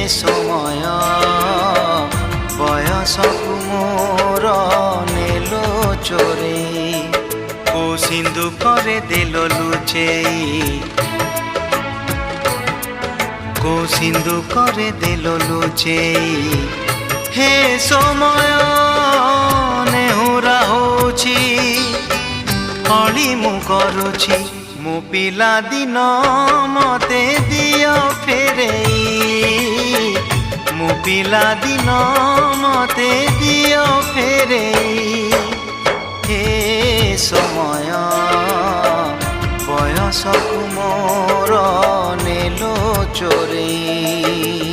সময় বয়সকু মোর নেলো চোরেই কো সিন্ধুকরে দেল লুচেই কো সিন্ধুকরে দেল লুচেই হে সময় নেহুরা হଉଛି অଳି ମୁଁ କରୁଛି ମୋ ପିଲା ଦିନ ମତେ ଦିଅ ଫେରେଇ ମୋ ପିଲା ଦିନ ମତେ ଦିଅ ଫେରେଇ ହେ ସମୟ ବୟସକୁ ମୋର ନେଲ ଚୋରେଇ।